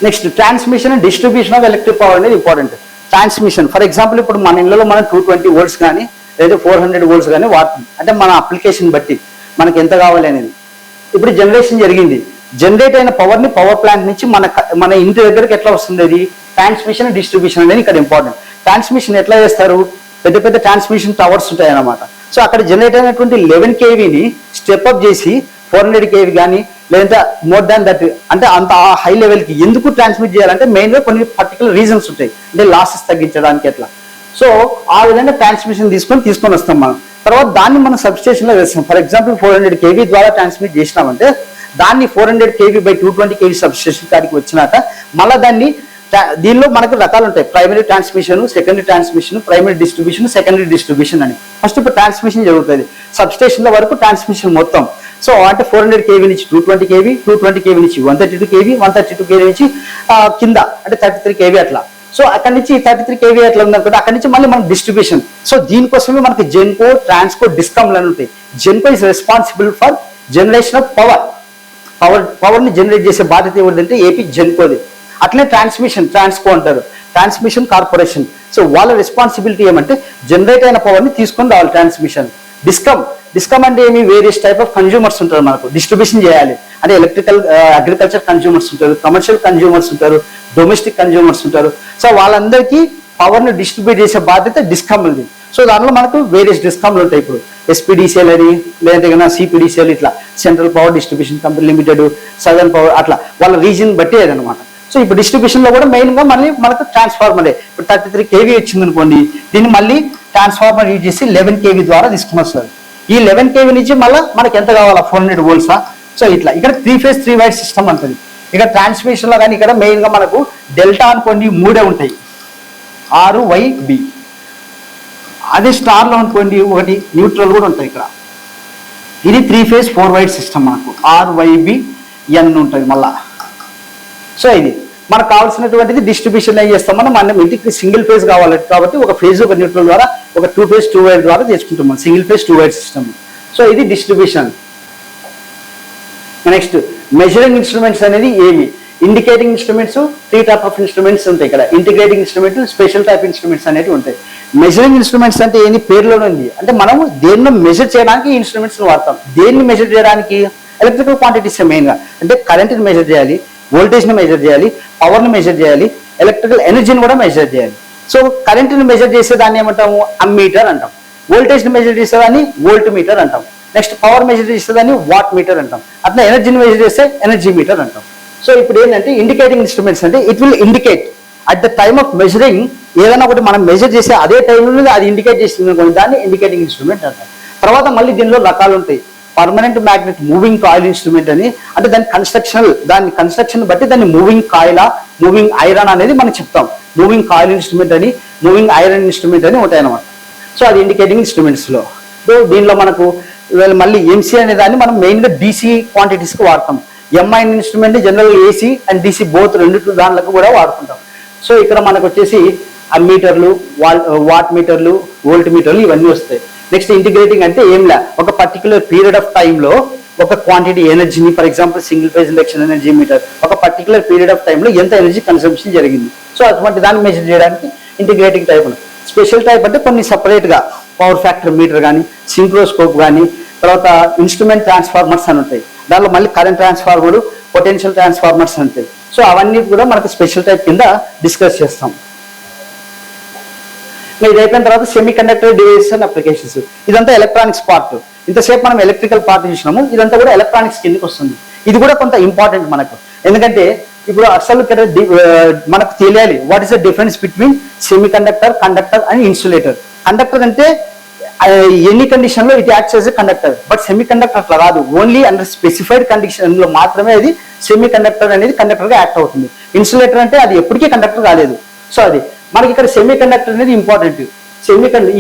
Next transmission and distribution of electric power అనేది ఇంపార్టెంట్. ట్రాన్స్మిషన్ ఫర్ ఎగ్జాంపుల్ ఇప్పుడు మన ఇళ్ళలో మనం 220 volts కానీ లేదా 400 volts కానీ వాడుతాం. అంటే మన అప్లికేషన్ బట్టి మనకి ఎంత కావాలి అనేది. ఇప్పుడు జనరేషన్ జరిగింది, జనరేట్ అయిన పవర్ని పవర్ ప్లాంట్ నుంచి మన ఇంటి దగ్గరికి ఎట్లా వస్తుంది, అది ట్రాన్స్మిషన్ అండ్ డిస్ట్రిబ్యూషన్ అనేది ఇక్కడ ఇంపార్టెంట్. ట్రాన్స్మిషన్ ఎట్లా చేస్తారు, పెద్ద పెద్ద ట్రాన్స్మిషన్ టవర్స్ ఉంటాయి అన్నమాట. సో అక్కడ జనరేట్ అయినటువంటి 11 kVని స్టెప్ అప్ చేసి 400 kV కానీ లేదంటే మోర్ దాన్ దట్, అంటే అంత హై లెవెల్కి ఎందుకు ట్రాన్స్మిట్ చేయాలంటే మెయిన్గా కొన్ని పర్టికులర్ రీజన్స్ ఉంటాయి, అంటే లాసెస్ తగ్గించడానికి ఎట్లా. సో ఆ విధంగా ట్రాన్స్మిషన్ తీసుకొని వస్తాం మనం. తర్వాత దాన్ని మనం సబ్స్టేషన్లో వేస్తాం. ఫర్ ఎగ్జాంపుల్ 400 kV ద్వారా ట్రాన్స్మిట్ చేసినామంటే దాన్ని 400 kV బై 220 kV సబ్స్టేషన్ కాడికి వచ్చినాక మళ్ళీ దీనిలో మనకు రకాలు ఉంటాయి, primary transmission, secondary transmission, primary distribution, secondary distribution అని. ఫస్ట్ ఇప్పుడు ట్రాన్స్మిషన్ జరుగుతుంది సబ్స్టేషన్ల వరకు ట్రాన్స్మిషన్ మొత్తం. సో అంటే 400 kV నుంచి 220 kV, 220 kV నుంచి 132 kV, 132 kV నుంచి కింద అంటే 33 kV అట్లా. సో అక్కడి నుంచి 33 kV అట్లా ఉందనుకుంటే అక్కడి నుంచి మళ్ళీ మనకు డిస్ట్రిబ్యూషన్. సో దీనికోసమే మనకి జెన్కో, ట్రాన్స్కో, డిస్కమ్లు అని ఉంటాయి. Genco is responsible for generation of పవర్ని జనరేట్ చేసే బాధ్యత ఎవరిదంటే ఏపీ జెన్కోది. అట్లనే ట్రాన్స్కో అంటారు, ట్రాన్స్మిషన్ కార్పొరేషన్. సో వాళ్ళ రెస్పాన్సిబిలిటీ ఏమంటే జనరేట్ అయిన పవర్ని తీసుకొని రావాలి ట్రాన్స్మిషన్. డిస్కమ్ అంటే ఏమి, వేరియస్ టైప్ ఆఫ్ కన్జ్యూమర్స్ ఉంటారు మనకు, డిస్ట్రిబ్యూషన్ చేయాలి. అంటే ఎలక్ట్రికల్, అగ్రికల్చర్ కన్జ్యూమర్స్ ఉంటారు, కమర్షియల్ కన్జ్యూమర్స్ ఉంటారు, డొమెస్టిక్ కన్జ్యూమర్స్ ఉంటారు. సో వాళ్ళందరికీ పవర్ని డిస్ట్రిబ్యూట్ చేసే బాధ్యత డిస్కమ్ది. సో దానిలో మనకు వేరియస్ డిస్కమ్లు ఉంటాయి. ఇప్పుడు ఎస్పీడీసీఎల్ అని, లేదంటే కన్నా సిపిడిసిఎల్, ఇట్లా central power distribution company limited, southern power, అట్లా వాళ్ళ రీజన్ బట్టి ఏదనమాట. సో ఇప్పుడు డిస్ట్రిబ్యూషన్లో కూడా మెయిన్గా మళ్ళీ మనకు ట్రాన్స్ఫార్మరే. ఇప్పుడు 33 kV వచ్చింది అనుకోండి, దీన్ని మళ్ళీ ట్రాన్స్ఫార్మర్ యూజ్ చేసి 11 kV ద్వారా తీసుకుని వస్తారు. ఈ 11 kV నుంచి మళ్ళీ మనకి ఎంత కావాలా, 400 volts. సో ఇట్లా ఇక్కడ 3 phase 3 wire సిస్టమ్ అంటుంది. ఇక్కడ ట్రాన్స్మిషన్లో కానీ ఇక్కడ మెయిన్గా మనకు డెల్టా అనుకోండి 3 ఉంటాయి, RYB. అదే స్టార్లో అనుకోండి ఒకటి న్యూట్రల్ కూడా ఉంటాయి ఇక్కడ. ఇది 3 phase 4 wire సిస్టమ్, మనకు RYBN ఉంటుంది మళ్ళా. సో ఇది మనకు కావాల్సినటువంటిది డిస్ట్రిబ్యూషన్ ఏం చేస్తాం మనం ఇంటికి సింగిల్ ఫేజ్ కావాలి కాబట్టి ఒక ఫేజ్ ఒక న్యూట్రల్ ద్వారా ఒక 2 phase 2 wire ద్వారా చేసుకుంటాం మనం, single phase 2 wire system. So ఇది డిస్ట్రిబ్యూషన్. నెక్స్ట్ మెజరింగ్ ఇన్స్ట్రుమెంట్స్ అనేది ఏమి, indicating instruments, 3 type of instruments ఉంటాయి ఇక్కడ. Integrating instrument, special type instruments అనేవి ఉంటాయి. మెజరింగ్ ఇన్స్ట్రుమెంట్స్ అంటే ఏంటి, పేరులోనే ఉంది. అంటే మనం దేన్ని మెజర్ చేయడానికి ఈ ఇన్స్ట్రుమెంట్స్ వాడతాం. దేన్ని మెజర్ చేయడానికి, ఎలక్ట్రికల్ క్వాంటిటీస్ మెయిన్గా, అంటే కరెంట్ని మెజర్ చేయాలి, వోల్టేజ్ని మెజర్ చేయాలి, పవర్ని మెజర్ చేయాలి, ఎలక్ట్రికల్ ఎనర్జీని కూడా మెజర్ చేయాలి. సో కరెంట్ని మెజర్ చేసేదాన్ని ఏమంటాము, అమ్మీటర్ అంటాం. వోల్టేజ్ని మెజర్ చేసేదాన్ని వోల్ట్ మీటర్ అంటాం. నెక్స్ట్ పవర్ మెజర్ చేసేదాన్ని వాట్ మీటర్ అంటాం. అట్లా ఎనర్జీని మెజర్ చేస్తే ఎనర్జీ మీటర్ అంటాం. సో ఇప్పుడు ఏంటంటే ఇండికేటింగ్ ఇన్స్ట్రుమెంట్స్ అంటే it will indicate at the time of measuring, ఏదైనా ఒకటి మనం మెజర్ చేసే అదే టైంలో అది ఇండికేట్ చేస్తుంది అనుకోండి, దాన్ని ఇండికేటింగ్ ఇన్స్ట్రుమెంట్ అంటాం. తర్వాత మళ్ళీ దీనిలో రకాలు ఉంటాయి. Permanent magnet moving coil instrument అని, అంటే దాని కన్స్ట్రక్షన్ బట్టి దాన్ని మూవింగ్ కాయిలా, మూవింగ్ ఐరన్ అనేది మనం చెప్తాం. మూవింగ్ కాయిల్ ఇన్స్ట్రుమెంట్ అని, మూవింగ్ ఐరన్ ఇన్స్ట్రుమెంట్ అని ఉంటాయి అన్నమాట. సో అది ఇండికేటింగ్ ఇన్స్ట్రుమెంట్స్లో. సో దీనిలో మనకు మళ్ళీ ఎంసీ అనే దాన్ని మనం మెయిన్గా డీసీ క్వాంటిటీస్కి వాడతాం. MI instrument general AC and DC both రెండు దానిలకు కూడా వాడుకుంటాం. సో ఇక్కడ మనకు వచ్చేసి అమ్మీటర్లు, వాట్ మీటర్లు, వోల్ట్ మీటర్లు ఇవన్నీ వస్తాయి. నెక్స్ట్ ఇంటిగ్రేటింగ్ అంటే ఏంలా, ఒక పర్టికులర్ పీరియడ్ ఆఫ్ టైంలో ఒక క్వాంటిటీ ఎనర్జీని, for example single phase induction energy meter, ఒక పర్టికులర్ పీరియడ్ ఆఫ్ టైంలో ఎంత ఎనర్జీ కన్సంప్షన్ జరిగింది. సో అటువంటి దాన్ని మెజర్ చేయడానికి ఇంటిగ్రేటింగ్ టైప్ ఉంది. స్పెషల్ టైప్ అంటే కొన్ని సపరేట్గా పవర్ ఫ్యాక్టర్ మీటర్ కానీ, సింక్రోస్కోప్ కానీ, తర్వాత ఇన్స్ట్రుమెంట్ ట్రాన్స్ఫార్మర్స్ అని ఉంటాయి. దానిలో మళ్ళీ కరెంట్ ట్రాన్స్ఫార్మర్, పొటెన్షియల్ ట్రాన్స్ఫార్మర్స్ ఉంటాయి. సో అవన్నీ కూడా మనకు స్పెషల్ టైప్ కింద డిస్కస్ చేస్తాం. ఇది అయిపోయిన తర్వాత semi conductor devices and applications, ఇదంతా ఎలక్ట్రానిక్స్ పార్ట్. ఇంతసేపు మనం ఎలక్ట్రికల్ పార్ట్ చూసినాము, ఇదంతా కూడా ఎలక్ట్రానిక్స్ కిందకి వస్తుంది. ఇది కూడా కొంత ఇంపార్టెంట్ మనకు, ఎందుకంటే ఇప్పుడు అసలు మనకు తెలియాలి what is the difference between semi conductor, conductor and insulator. Conductor అంటే ఎనీ కండిషన్ లో it acts as a conductor, but semi conductor అట్లా కాదు. ఓన్లీ అండర్ స్పెసిఫైడ్ కండిషన్ లో మాత్రమే అది సెమీ కండక్టర్ అనేది కండక్టర్ గా యాక్ట్ అవుతుంది. ఇన్సులేటర్ అంటే అది ఎప్పటికీ కండక్టర్ కాలేదు. సో అది మనకి ఇక్కడ సెమీ కండక్టర్ అనేది ఇంపార్టెంట్.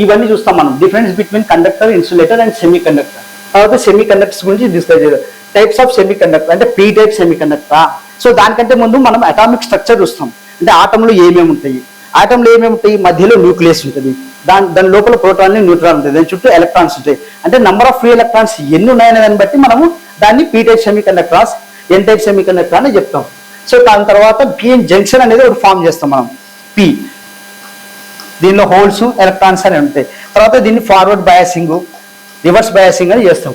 ఇవన్నీ చూస్తాం మనం, difference between conductor, insulator and semi conductor. తర్వాత సెమీ కండక్టర్స్ గురించి డిస్కస్ చేయాలి. టైప్స్ ఆఫ్ సెమీ కండక్టర్ అంటే P type semi conductor. So దానికంటే ముందు మనం అటామిక్ స్ట్రక్చర్ చూస్తాం. అంటే ఆటంలో ఏమేమి ఉంటాయి, మధ్యలో న్యూక్లియస్ ఉంటుంది, దాని లోపల ప్రోటాన్, న్యూట్రాన్ ఉంటుంది, దాని చుట్టూ ఎలక్ట్రాన్స్ ఉంటాయి. అంటే నెంబర్ ఆఫ్ ఫ్రీ ఎలక్ట్రాన్స్ ఎన్ని ఉన్నాయనే దాన్ని బట్టి మనము దాన్ని P type semiconductors, N type semiconductor అని చెప్తాం. సో దాని తర్వాత పిఎన్ జంక్షన్ అనేది ఒకటి ఫామ్ చేస్తాం మనం. పి దీనిలో హోల్స్ ఎలక్ట్రాన్స్ అని ఉంటాయి. తర్వాత దీన్ని ఫార్వర్డ్ బయాసింగ్ రివర్స్ బయాసింగ్ అని చేస్తాం.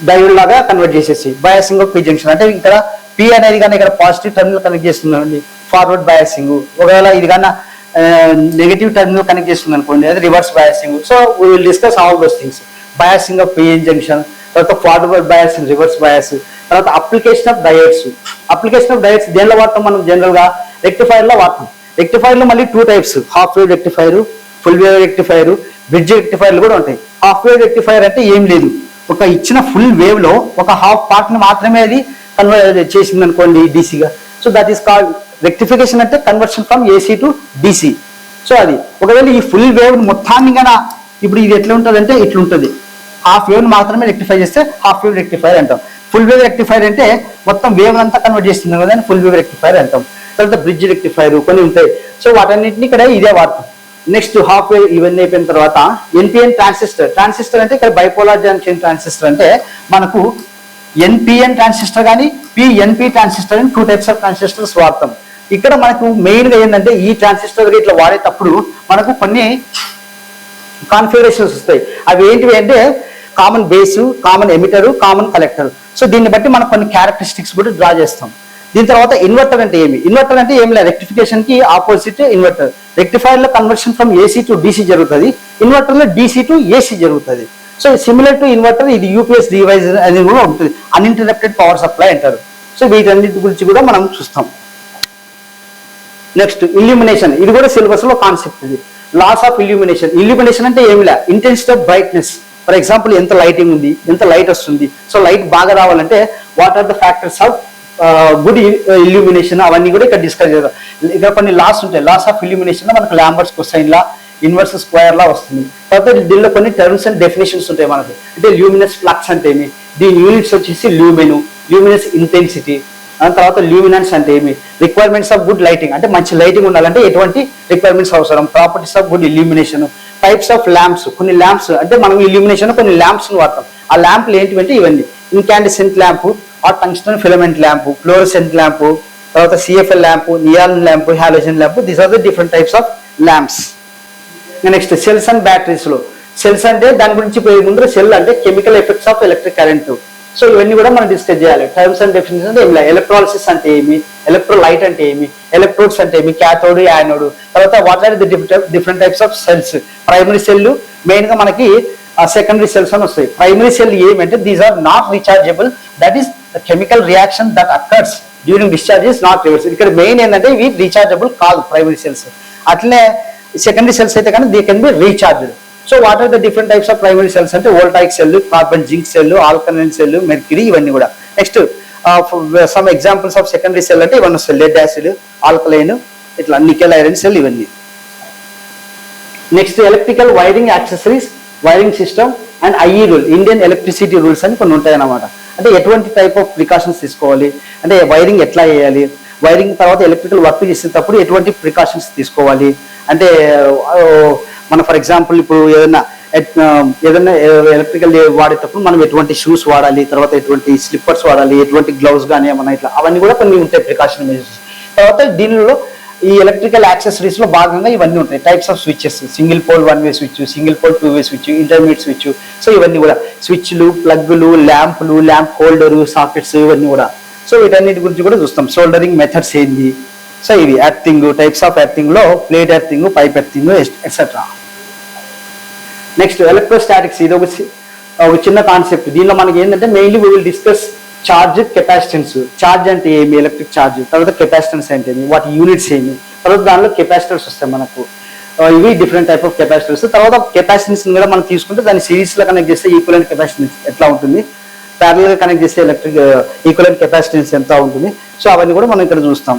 డయోడ్ లాగా కన్వర్ట్ చేసేసి బయాసింగ్ ఆఫ్ పి జంక్షన్ అంటే ఇక్కడ పి అనేది కానీ ఇక్కడ పాజిటివ్ టర్మినల్ కనెక్ట్ చేస్తుందండి ఫార్వర్డ్ బయాసింగ్. ఒకవేళ ఇది కన్నా నెగటివ్ టర్మినల్ కనెక్ట్ చేస్తుంది అనుకోండి అది reverse biasing. So we will discuss all those things. Biasing of PN junction, తర్వాత ఫార్వర్డ్ బయాసింగ్, రివర్స్ బయాస్, తర్వాత application of diodes. Application of diodes దేనిలో వాడతాం మనం జనరల్ గా రెక్టిఫైర్ లో వాడతాం. రెక్టిఫైర్ లో మళ్ళీ 2 types, half wave rectifier, full wave rectifier, bridge రెక్టిఫైర్లు కూడా ఉంటాయి. హాఫ్ వేవ్ రెక్టిఫైర్ అంటే ఏం లేదు, ఒక ఇచ్చిన ఫుల్ వేవ్ లో ఒక హాఫ్ పార్ట్ ని మాత్రమే అది కన్వర్ట్ చేసింది అనుకోండి డీసీగా. So that is called rectification, అంటే conversion from AC to DC. So అది ఒకవేళ ఈ ఫుల్ వేవ్ మొత్తాన్ని కన్నా ఇప్పుడు ఇది ఎట్లా ఉంటుంది అంటే ఇట్లా ఉంటుంది. హాఫ్ వేవ్ మాత్రమే రెక్టిఫై చేస్తే హాఫ్ వేవ్ రెక్టిఫైర్ అంటాం. ఫుల్ వేవ్ రెక్టిఫైర్ అంటే మొత్తం వేవ్ అంతా కన్వర్ట్ చేస్తుంది కదా ఫుల్ వేవ్ రెక్టిఫైర్ అంటాం. తర్వాత బ్రిడ్జ్ రెక్టిఫైర్ కొన్ని ఉంటాయి. సో వాటన్నిటిని ఇక్కడ ఇదే వాడతాం. నెక్స్ట్ హాఫ్ వేవ్ ఇవన్నీ అయిపోయిన తర్వాత ఎన్పిఎన్ ట్రాన్సిస్టర్. ట్రాన్సిస్టర్ అంటే ఇక్కడ బైపోలార్ జంక్షన్ ట్రాన్సిస్టర్ అంటే మనకు ఎన్పిఎన్ ట్రాన్సిస్టర్ కానీ పిఎన్పి ట్రాన్సిస్టర్ అని 2 types ఆఫ్ ట్రాన్సిస్టర్స్ వాడతాం. ఇక్కడ మనకు మెయిన్ గా ఏంటంటే ఈ ట్రాన్సిస్టర్ ఇట్లా వాడేటప్పుడు మనకు కొన్ని కాన్ఫిగరేషన్స్ వస్తాయి. అవి ఏంటివి అంటే common base, common emitter, common collector. So దీన్ని బట్టి మనం కొన్ని క్యారెక్టరిస్టిక్స్ కూడా డ్రా చేస్తాం. దీని తర్వాత ఇన్వర్టర్ అంటే ఏమి? ఇన్వర్టర్ అంటే ఏమి లేదు, రెక్టిఫికేషన్ కి ఆపోజిట్ ఇన్వర్టర్. రెక్టిఫైర్ లో conversion from AC to DC జరుగుతుంది, ఇన్వర్టర్ లో డీసీ టు ఏసీ జరుగుతుంది. సో సిమిలర్ టు ఇన్వర్టర్ ఇది యూపీఎస్ డివైస్ అనేది కూడా ఉంటుంది, అన్ఇంటరప్టెడ్ పవర్ సప్లై అంటారు. సో వీటన్నిటి గురించి కూడా మనం చూస్తాం. నెక్స్ట్ ఇల్యూమినేషన్, ఇది కూడా సిలబస్ లో కాన్సెప్ట్. ఇది లాస్ ఆఫ్ ఇల్యూమినేషన్. ఇల్యూమినేషన్ అంటే ఏమి లే, intensity of brightness. For example ఎంత లైటింగ్ ఉంది, ఎంత లైట్ వస్తుంది. సో లైట్ బాగా రావాలంటే what are the factors of good illumination, అవన్నీ కూడా ఇక్కడ డిస్కస్ చేద్దాం. ఇక్కడ కొన్ని లాస్ ఉంటాయి. లాస్ ఆఫ్ ఇల్యూమినేషన్ మనకు Lambert's cosine law, inverse square law వస్తుంది. తర్వాత దీనిలో కొన్ని టర్మ్స్ అండ్ డెఫినేషన్స్ ఉంటాయి మనకు. అంటే ల్యూమినస్ ఫ్లక్స్ అంటే ఏమి, దీని యూనిట్స్ వచ్చేసి ల్యూమెను, ల్యూమినస్ ఇంటెన్సిటీ. దాని తర్వాత ల్యూమినెన్స్ అంటే ఏమి, రిక్వైర్మెంట్స్ ఆఫ్ గుడ్ లైటింగ్ అంటే మంచి లైటింగ్ ఉండాలంటే ఎటువంటి రిక్వైర్మెంట్స్ అవసరం, properties of good illumination, types of lamps. కొన్ని ల్యాంప్స్ అంటే మనం ఇల్యూమినేషన్ కొన్ని ల్యాంప్స్ వాడతాం. ఆ ల్యాంప్లు ఏంటివంటే ఇవన్నీ ఇన్కాండిసెంట్ ల్యాంప్, ఆ tungsten filament lamp, fluorescent lamp, తర్వాత CFL lamp, neon lamp, halogen lamp. These are the different types of lamps. Next cells and batteries లో, సెల్స్ అంటే దాని గురించి పోయే ముందు సెల్ అంటే chemical effects of electric current. So ఇవన్నీ కూడా మనం డిస్కస్ చేయాలి. టర్మ్స్ అండ్ డెఫినేషన్స్ అంటే ఏమి, ఎలక్ట్రాలిసిస్ అంటే ఏమి, ఎలక్ట్రోలైట్ అంటే ఏమి, ఎలక్ట్రోడ్స్ అంటే ఏమి, క్యాథోడ్, యానోడ్. తర్వాత what are the different types of cells. Primary cell main గా మనకి సెకండరీ సెల్స్ అని వస్తాయి. ప్రైమరీ సెల్ ఏమంటే these are not rechargeable, that is the chemical reaction that occurs during discharge is not reverse. ఇక్కడ main ఏంటంటే ఇవి rechargeable కాదు primary cells. అట్లనే సెకండరీ సెల్స్ అయితే కానీ they can be recharged. So what are the different types of primary cells అంటే voltaic cell, carbon zinc cell, alkaline cell, mercury, ఇవన్నీ కూడా. Next some examples of secondary cell అంటే ఇవన్నీ వస్తాయి, lead acid, alkaline, ఇట్లా nickel iron cell, ఇవన్నీ. Next electrical wiring accessories, wiring system and IE rule, Indian electricity rules అని కొన్ని ఉంటాయి అన్నమాట. అంటే ఎటువంటి టైప్ ఆఫ్ ప్రికాషన్స్ తీసుకోవాలి, అంటే వైరింగ్ ఎట్లా చేయాలి, వైరింగ్ తర్వాత ఎలక్ట్రికల్ వర్క్ చేసేటప్పుడు ఎటువంటి ప్రికాషన్స్ తీసుకోవాలి. అంటే మన ఫర్ ఎగ్జాంపుల్ ఇప్పుడు ఏదైనా ఎలక్ట్రికల్ వాడేటప్పుడు మనం ఎటువంటి షూస్ వాడాలి, తర్వాత ఎటువంటి స్లిప్పర్స్ వాడాలి, ఎటువంటి గ్లౌస్ కానీ ఏమన్నా ఇట్లా అవన్నీ కూడా కొన్ని ఉంటాయి ప్రికాషన్ మెజర్స్. తర్వాత దీనిలో ఈ ఎలక్ట్రికల్ యాక్సెసరీస్ లో భాగంగా ఇవన్నీ ఉంటాయి. Types of switches, single pole 1-way switch, single pole 2-way switch, intermediate switch. So ఇవన్నీ కూడా స్విచ్లు, ప్లగ్లు, ల్యాంపులు, ల్యాంప్ హోల్డరు, సాకెట్స్, ఇవన్నీ కూడా. సో వీటన్నిటి గురించి కూడా చూస్తాం. సోల్డరింగ్ మెథడ్స్ ఏంది. సో ఇవి ఎర్తింగ్, టైప్స్ ఆఫ్ ఎర్తింగ్ లో plate earthing, pipe earthing, etcetera. Next electrostatics, ఇది ఒక చిన్న కాన్సెప్ట్. దీనిలో మనకి ఏంటంటే mainly we will discuss charge, capacitance. Charge అంటే ఏమి, ఎలక్ట్రిక్ చార్జ్. తర్వాత కెపాసిటెన్స్ అంటే ఏమి, వాటి యూనిట్స్ ఏమి. తర్వాత దానిలో కెపాసిటర్స్ వస్తాయి మనకు, ఇవి డిఫరెంట్ టైప్ ఆఫ్ కెపాసిటర్స్. తర్వాత కెపాసిటెన్స్ కూడా మనం తీసుకుంటే దాన్ని సిరీస్ లో కనెక్ట్ చేస్తే ఈక్వలెంట్ కెపాసిటెన్స్ ఎట్లా ఉంటుంది, ప్యారలల్ గా కనెక్ట్ చేస్తే ఎలక్ట్రిక్ ఈక్వలెంట్ కెపాసిటెన్స్ ఎంత ఉంటుంది. సో అవన్నీ కూడా మనం ఇక్కడ చూస్తాం.